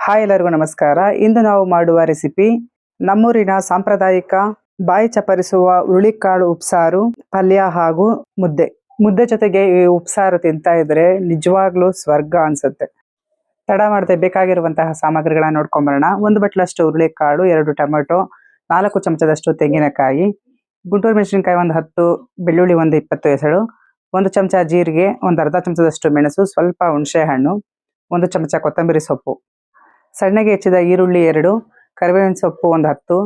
Hi ಎಲ್ಲರಿಗೂ ನಮಸ್ಕಾರ. ಇಂದು ನಾವು ಮಾಡುವ ರೆಸಿಪಿ ನಮ್ಮೂರಿನ ಸಾಂಪ್ರದಾಯಿಕ ಬಾಯಿ ಚಪ್ಪರಿಸುವ ಹುರುಳಿಕಾಳು ಉಪ್ಸಾರು, ಪಲ್ಯ ಹಾಗೂ ಮುದ್ದೆ. ಮುದ್ದೆ ಜೊತೆಗೆ ಈ ಉಪ್ಸಾರು ತಿಂತಾ ಇದ್ರೆ ನಿಜವಾಗ್ಲೂ ಸ್ವರ್ಗ ಅನ್ಸುತ್ತೆ. ತಡ ಮಾಡದೆ ಬೇಕಾಗಿರುವಂತಹ ಸಾಮಗ್ರಿಗಳನ್ನ ನೋಡ್ಕೊಂಬರೋಣ. 1 ಬಟ್ಲಷ್ಟು ಹುರುಳಿಕಾಳು, 2 ಟೊಮೆಟೊ, 4 ಚಮಚದಷ್ಟು ತೆಂಗಿನಕಾಯಿ, ಗುಂಟೂರು ಮೆಣಸಿನಕಾಯಿ 10, ಬೆಳ್ಳುಳ್ಳಿ 20 ಎಸಳು, 1 ಚಮಚ ಜೀರಿಗೆ, 1/2 ಚಮಚದಷ್ಟು ಮೆಣಸು, ಸ್ವಲ್ಪ ಹುಣಸೆ ಹಣ್ಣು, 1 ಚಮಚ ಕೊತ್ತಂಬರಿ ಸೊಪ್ಪು, ಸಣ್ಣಗೆ ಹೆಚ್ಚಿದ ಈರುಳ್ಳಿ 2, ಕರಿಬೇವಿನ ಸೊಪ್ಪು 10,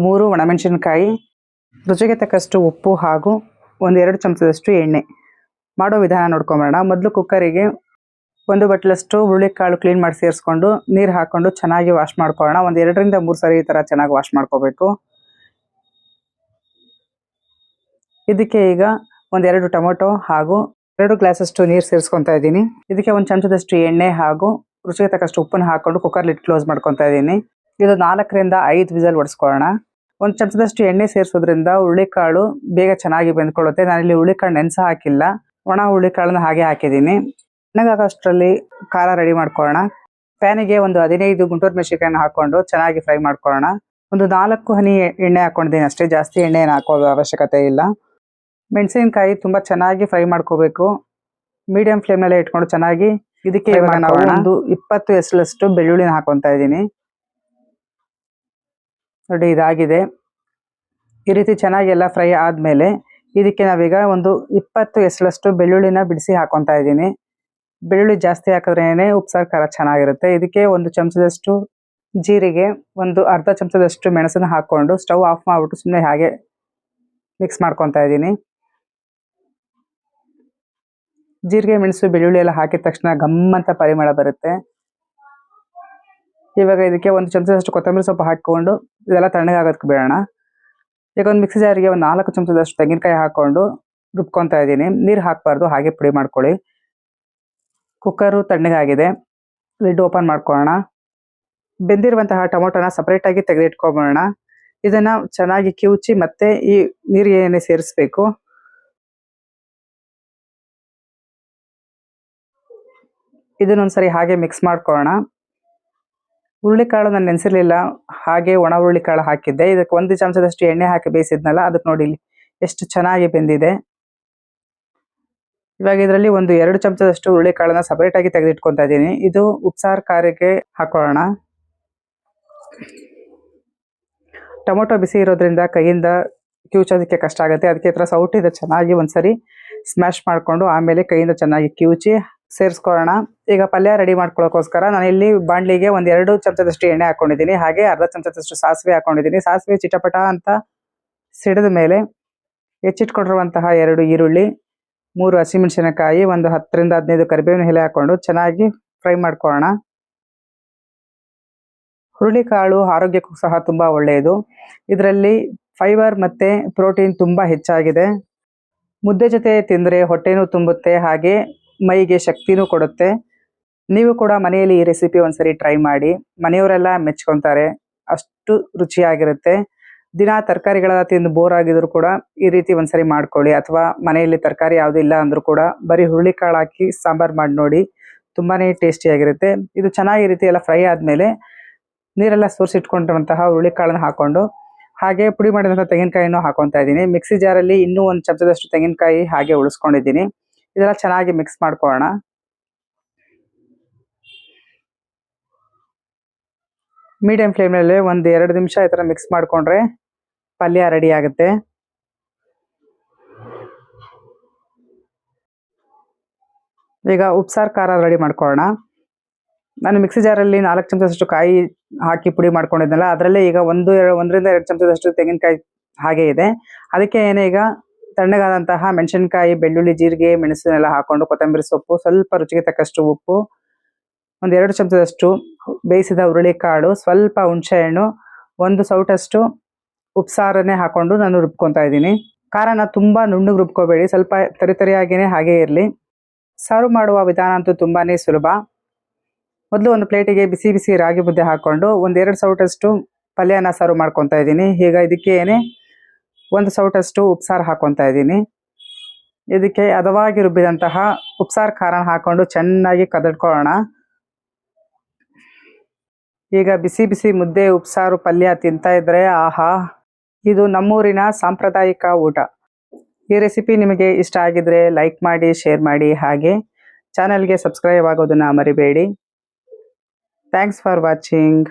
3 ಒಣಮೆಣಸಿನಕಾಯಿ, ರುಚಿಗೆ ತಕ್ಕಷ್ಟು ಉಪ್ಪು ಹಾಗೂ 1-2 ಚಮಚದಷ್ಟು ಎಣ್ಣೆ. ಮಾಡೋ ವಿಧಾನ ನೋಡ್ಕೊಂಬರೋಣ. ಮೊದಲು ಕುಕ್ಕರಿಗೆ 1 ಬಟ್ಲಷ್ಟು ಹುರುಳಿಕಾಳು ಕ್ಲೀನ್ ಮಾಡಿ ಸೇರಿಸ್ಕೊಂಡು ನೀರು ಹಾಕೊಂಡು ಚೆನ್ನಾಗಿ ವಾಶ್ ಮಾಡ್ಕೊಳ್ಳೋಣ. 2 ರಿಂದ 3 ಸರಿ ಈ ಥರ ಚೆನ್ನಾಗಿ ವಾಶ್ ಮಾಡ್ಕೋಬೇಕು. ಇದಕ್ಕೆ ಈಗ 1-2 ಟೊಮೆಟೊ ಹಾಗೂ 2 ಗ್ಲಾಸಷ್ಟು ನೀರು ಸೇರಿಸ್ಕೊತಾ ಇದ್ದೀನಿ. ಇದಕ್ಕೆ 1 ಚಮಚದಷ್ಟು ಎಣ್ಣೆ ಹಾಗೂ ರುಚಿಗೆ ತಕ್ಕಷ್ಟು ಉಪ್ಪನ್ನು ಹಾಕೊಂಡು ಕುಕ್ಕರ್ ಲಿಡ್ ಕ್ಲೋಸ್ ಮಾಡ್ಕೊತಾ ಇದ್ದೀನಿ. ಇದು 4 ರಿಂದ 5 ವಿಸಲ್ ಹೊಡ್ಸ್ಕೊಳ್ಳೋಣ. 1 ಚಮಚದಷ್ಟು ಎಣ್ಣೆ ಸೇರಿಸೋದ್ರಿಂದ ಹುರುಳಿಕಾಳು ಬೇಗ ಚೆನ್ನಾಗಿ ಬೆಂದ್ಕೊಳ್ಳುತ್ತೆ. ನಾನಿಲ್ಲಿ ಹುರುಳಿಕಾಳು ನೆನೆಸ ಹಾಕಿಲ್ಲ, ಒಣ ಹುರುಳಿಕಾಳನ್ನ ಹಾಗೆ ಹಾಕಿದ್ದೀನಿ. ತಣ್ಣಗಾಗೋಷ್ಟರಲ್ಲಿ ಖಾರ ರೆಡಿ ಮಾಡ್ಕೊಳ್ಳೋಣ. ಪ್ಯಾನಿಗೆ 15 ಗುಂಟೂರು ಮೆಣಸಿನಕಾಯಿನ ಹಾಕೊಂಡು ಚೆನ್ನಾಗಿ ಫ್ರೈ ಮಾಡ್ಕೊಳ್ಳೋಣ. 4 ಹನಿ ಎಣ್ಣೆ ಹಾಕೊಂಡಿದ್ದೀನಿ ಅಷ್ಟೇ, ಜಾಸ್ತಿ ಎಣ್ಣೆ ಏನು ಹಾಕೋ ಅವಶ್ಯಕತೆ ಇಲ್ಲ. ಮೆಣಸಿನಕಾಯಿ ತುಂಬ ಚೆನ್ನಾಗಿ ಫ್ರೈ ಮಾಡ್ಕೋಬೇಕು. ಮೀಡಿಯಂ ಫ್ಲೇಮ್ನಲ್ಲೇ ಇಟ್ಕೊಂಡು ಚೆನ್ನಾಗಿ. ಇದಕ್ಕೆ ಇವಾಗ ನಾವು 20 ಎಸಳಷ್ಟು ಬೆಳ್ಳುಳ್ಳಿನ ಹಾಕೊತಾ ಇದ್ದೀನಿ. ನೋಡಿ, ಇದಾಗಿದೆ. ಈ ರೀತಿ ಚೆನ್ನಾಗಿ ಎಲ್ಲ ಫ್ರೈ ಆದಮೇಲೆ ಇದಕ್ಕೆ ನಾವೀಗ 20 ಎಸಳಷ್ಟು ಬೆಳ್ಳುಳ್ಳಿನ ಬಿಡಿಸಿ ಹಾಕೊತಾ ಇದ್ದೀನಿ. ಬೆಳ್ಳುಳ್ಳಿ ಜಾಸ್ತಿ ಹಾಕಿದ್ರೇನೆ ಉಪ್ಸಾರು ಖಾರ ಚೆನ್ನಾಗಿರುತ್ತೆ. ಇದಕ್ಕೆ 1 ಚಮಚದಷ್ಟು ಜೀರಿಗೆ, 1/2 ಚಮಚದಷ್ಟು ಮೆಣಸನ್ನು ಹಾಕ್ಕೊಂಡು ಸ್ಟವ್ ಆಫ್ ಮಾಡಿಬಿಟ್ಟು ಸುಮ್ಮನೆ ಹಾಗೆ ಮಿಕ್ಸ್ ಮಾಡ್ಕೊತಾ ಇದ್ದೀನಿ. ಜೀರಿಗೆ, ಮೆಣಸು, ಬೆಳ್ಳುಳ್ಳಿ ಎಲ್ಲ ಹಾಕಿದ ತಕ್ಷಣ ಗಮ್ಮಂತ ಪರಿಮಳ ಬರುತ್ತೆ. ಇವಾಗ ಇದಕ್ಕೆ 1 ಚಮಚದಷ್ಟು ಕೊತ್ತಂಬರಿ ಸೊಪ್ಪು ಹಾಕಿಕೊಂಡು ಇದೆಲ್ಲ ತಣ್ಣಗಾಗೋದಕ್ಕೆ ಬಿಡೋಣ. ಈಗ ಒಂದು ಮಿಕ್ಸಿ ಜಾರಿಗೆ 4 ಚಮಚದಷ್ಟು ತೆಂಗಿನಕಾಯಿ ಹಾಕ್ಕೊಂಡು ರುಬ್ಕೊತಾ ಇದ್ದೀನಿ. ನೀರು ಹಾಕಬಾರ್ದು, ಹಾಗೆ ಪುಡಿ ಮಾಡ್ಕೊಳ್ಳಿ. ಕುಕ್ಕರು ತಣ್ಣಗಾಗಿದೆ. ಲಿಡ್ ಓಪನ್ ಮಾಡ್ಕೊಳ್ಳೋಣ. ಬೆಂದಿರುವಂತಹ ಟೊಮೊಟೊನ ಸಪ್ರೇಟಾಗಿ ತೆಗೆದಿಟ್ಕೊಂಬೋಣ. ಇದನ್ನು ಚೆನ್ನಾಗಿ ಕಿವುಚಿ ಮತ್ತೆ ಈ ನೀರಿಗೆ ಏನೇ ಸೇರಿಸ್ಬೇಕು. ಇದನ್ನೊಂದ್ಸರಿ ಹಾಗೆ ಮಿಕ್ಸ್ ಮಾಡ್ಕೊಳ್ಳೋಣ. ಹುರುಳಿಕಾಳು ನಾನು ನೆನೆಸಿರ್ಲಿಲ್ಲ, ಹಾಗೆ ಒಣ ಹುರುಳಿಕಾಳು ಹಾಕಿದ್ದೆ. ಇದಕ್ಕೆ 1 ಚಮಚದಷ್ಟು ಎಣ್ಣೆ ಹಾಕಿ ಬೇಯಿಸಿದ್ನಲ್ಲ, ಅದಕ್ಕೆ ನೋಡಿ ಎಷ್ಟು ಚೆನ್ನಾಗಿ ಬೆಂದಿದೆ. ಇವಾಗ ಇದರಲ್ಲಿ 1-2 ಚಮಚದಷ್ಟು ಹುರುಳಿಕಾಳನ್ನ ಸಪ್ರೇಟಾಗಿ ತೆಗೆದಿಟ್ಕೊತಾ ಇದ್ದೀನಿ. ಇದು ಉಪ್ಸಾರು ಖಾರಕ್ಕೆ ಹಾಕೊಳ್ಳೋಣ. ಟೊಮೊಟೊ ಬಿಸಿ ಇರೋದ್ರಿಂದ ಕೈಯಿಂದ ಕಿವುಚೋದಕ್ಕೆ ಕಷ್ಟ ಆಗುತ್ತೆ. ಅದಕ್ಕೆ ಈ ಥರ ಸೌಟಿಂದ ಚೆನ್ನಾಗಿ ಒಂದ್ಸರಿ ಸ್ಮ್ಯಾಶ್ ಮಾಡಿಕೊಂಡು ಆಮೇಲೆ ಕೈಯಿಂದ ಚೆನ್ನಾಗಿ ಕಿವುಚಿ ಸೇರಿಸ್ಕೊಳ್ಳೋಣ. ಈಗ ಪಲ್ಯ ರೆಡಿ ಮಾಡ್ಕೊಳ್ಳೋಕ್ಕೋಸ್ಕರ ನಾನಿಲ್ಲಿ ಬಾಣಲಿಗೆ 1-2 ಚಮಚದಷ್ಟು ಎಣ್ಣೆ ಹಾಕೊಂಡಿದ್ದೀನಿ. ಹಾಗೆ 1/2 ಚಮಚದಷ್ಟು ಸಾಸಿವೆ ಹಾಕೊಂಡಿದ್ದೀನಿ. ಸಾಸಿವೆ ಚಿಟಪಟ ಅಂತ ಸಿಡಿದ ಮೇಲೆ ಹೆಚ್ಚಿಟ್ಕೊಂಡಿರುವಂತಹ 2 ಈರುಳ್ಳಿ, 3 ಹಸಿಮೆಣಸಿನಕಾಯಿ, 10 ರಿಂದ 15 ಕರಿಬೇವಿನ ಎಲೆ ಹಾಕೊಂಡು ಚೆನ್ನಾಗಿ ಫ್ರೈ ಮಾಡ್ಕೊಳ್ಳೋಣ. ಹುರುಳಿಕಾಳು ಆರೋಗ್ಯಕ್ಕೂ ಸಹ ತುಂಬ ಒಳ್ಳೆಯದು. ಇದರಲ್ಲಿ ಫೈಬರ್ ಮತ್ತು ಪ್ರೋಟೀನ್ ತುಂಬ ಹೆಚ್ಚಾಗಿದೆ. ಮುದ್ದೆ ಜೊತೆ ತಿಂದರೆ ಹೊಟ್ಟೆನೂ ತುಂಬುತ್ತೆ, ಹಾಗೆ ಮೈಗೆ ಶಕ್ತಿನೂ ಕೊಡುತ್ತೆ. ನೀವು ಕೂಡ ಮನೆಯಲ್ಲಿ ಈ ರೆಸಿಪಿ ಒಂದ್ಸರಿ ಟ್ರೈ ಮಾಡಿ. ಮನೆಯವರೆಲ್ಲ ಮೆಚ್ಕೊತಾರೆ, ಅಷ್ಟು ರುಚಿಯಾಗಿರುತ್ತೆ. ದಿನ ತರಕಾರಿಗಳ ತಿಂದು ಬೋರ್ ಆಗಿದ್ರು ಕೂಡ ಈ ರೀತಿ ಒಂದ್ಸರಿ ಮಾಡ್ಕೊಳ್ಳಿ. ಅಥವಾ ಮನೆಯಲ್ಲಿ ತರಕಾರಿ ಯಾವುದೂ ಇಲ್ಲ ಅಂದರೂ ಕೂಡ ಬರೀ ಹುರುಳಿಕಾಳು ಹಾಕಿ ಸಾಂಬಾರು ಮಾಡಿ ನೋಡಿ, ತುಂಬಾ ಟೇಸ್ಟಿಯಾಗಿರುತ್ತೆ. ಇದು ಚೆನ್ನಾಗಿ ಈ ರೀತಿ ಎಲ್ಲ ಫ್ರೈ ಆದಮೇಲೆ ನೀರೆಲ್ಲ ಸೋರಿಸಿಟ್ಕೊಂಡಿರುವಂತಹ ಹುರುಳಿಕಾಳನ್ನ ಹಾಕ್ಕೊಂಡು ಹಾಗೆ ಪುಡಿ ಮಾಡಿದಂಥ ತೆಂಗಿನಕಾಯಿನೂ ಹಾಕೊತಾ ಇದ್ದೀನಿ. ಮಿಕ್ಸಿ ಜಾರಲ್ಲಿ ಇನ್ನೂ 1 ಚಮಚದಷ್ಟು ತೆಂಗಿನಕಾಯಿ ಹಾಗೆ ಉಳಿಸ್ಕೊಂಡಿದ್ದೀನಿ. ಇದೆಲ್ಲ ಚೆನ್ನಾಗಿ ಮಿಕ್ಸ್ ಮಾಡ್ಕೊಳ್ಳೋಣ. ಮೀಡಿಯಂ ಫ್ಲೇಮ್ನಲ್ಲಿ 1-2 ನಿಮಿಷ ಈ ಥರ ಮಿಕ್ಸ್ ಮಾಡಿಕೊಂಡ್ರೆ ಪಲ್ಯ ರೆಡಿ ಆಗುತ್ತೆ. ಈಗ ಉಪ್ಸಾರು ಖಾರ ರೆಡಿ ಮಾಡ್ಕೊಳ್ಳೋಣ. ನಾನು ಮಿಕ್ಸಿ ಜಾರಲ್ಲಿ 4 ಚಮಚದಷ್ಟು ಕಾಯಿ ಹಾಕಿ ಪುಡಿ ಮಾಡ್ಕೊಂಡಿದ್ನಲ್ಲ, ಅದರಲ್ಲೇ ಈಗ 1 ರಿಂದ 2 ಚಮಚದಷ್ಟು ತೆಂಗಿನಕಾಯಿ ಹಾಗೆ ಇದೆ. ಅದಕ್ಕೆ ಏನೇ ಈಗ ತಣ್ಣಗಾದಂತಹ ಮೆಣಸಿನಕಾಯಿ, ಬೆಳ್ಳುಳ್ಳಿ, ಜೀರಿಗೆ, ಮೆಣಸನ್ನೆಲ್ಲ ಹಾಕೊಂಡು ಕೊತ್ತಂಬರಿ ಸೊಪ್ಪು, ಸ್ವಲ್ಪ ರುಚಿಗೆ ತಕ್ಕಷ್ಟು ಉಪ್ಪು, 1-2 ಚಮಚದಷ್ಟು ಬೇಯಿಸಿದ ಹುರುಳಿಕಾಳು, ಸ್ವಲ್ಪ ಹುಣಸೆ ಹಣ್ಣು, 1 ಸೌಟಷ್ಟು ಉಪ್ಸಾರನ್ನೇ ಹಾಕೊಂಡು ನಾನು ರುಬ್ಕೊತಾ ಇದ್ದೀನಿ. ಖಾರನ ತುಂಬ ನುಣ್ಣಗೆ ರುಬ್ಕೋಬೇಡಿ, ಸ್ವಲ್ಪ ತರಿತರಿಯಾಗಿಯೇ ಹಾಗೇ ಇರಲಿ. ಸರ್ವ್ ಮಾಡುವ ವಿಧಾನ ಅಂತೂ ತುಂಬಾ ಸುಲಭ. ಮೊದಲು ಒಂದು ಪ್ಲೇಟಿಗೆ ಬಿಸಿ ಬಿಸಿ ರಾಗಿ ಮುದ್ದೆ ಹಾಕ್ಕೊಂಡು 1-2 ಸೌಟಷ್ಟು ಪಲ್ಯನ ಸರ್ವ್ ಮಾಡ್ಕೊತಾ ಇದ್ದೀನಿ. ಈಗ ಇದಕ್ಕೆ 1 ಸೌಟಷ್ಟು ಉಪ್ಸಾರು ಹಾಕ್ಕೊತಾ ಇದ್ದೀನಿ. ಇದಕ್ಕೆ ಹದವಾಗಿ ರುಬ್ಬಿದಂತಹ ಉಪ್ಸಾರು ಖಾರನ ಹಾಕೊಂಡು ಚೆನ್ನಾಗಿ ಕದಡ್ಕೊಳ್ಳೋಣ. ಈಗ ಬಿಸಿ ಬಿಸಿ ಮುದ್ದೆ ಉಪ್ಸಾರು ಪಲ್ಯ ತಿಂತಾ ಇದ್ರೆ ಆಹಾ, ಇದು ನಮ್ಮೂರಿನ ಸಾಂಪ್ರದಾಯಿಕ ಊಟ. ಈ ರೆಸಿಪಿ ನಿಮಗೆ ಇಷ್ಟ ಆಗಿದ್ರೆ ಲೈಕ್ ಮಾಡಿ, ಶೇರ್ ಮಾಡಿ, ಹಾಗೆ ಚಾನಲ್ಗೆ ಸಬ್ಸ್ಕ್ರೈಬ್ ಆಗೋದನ್ನ ಮರಿಬೇಡಿ. Thanks for watching.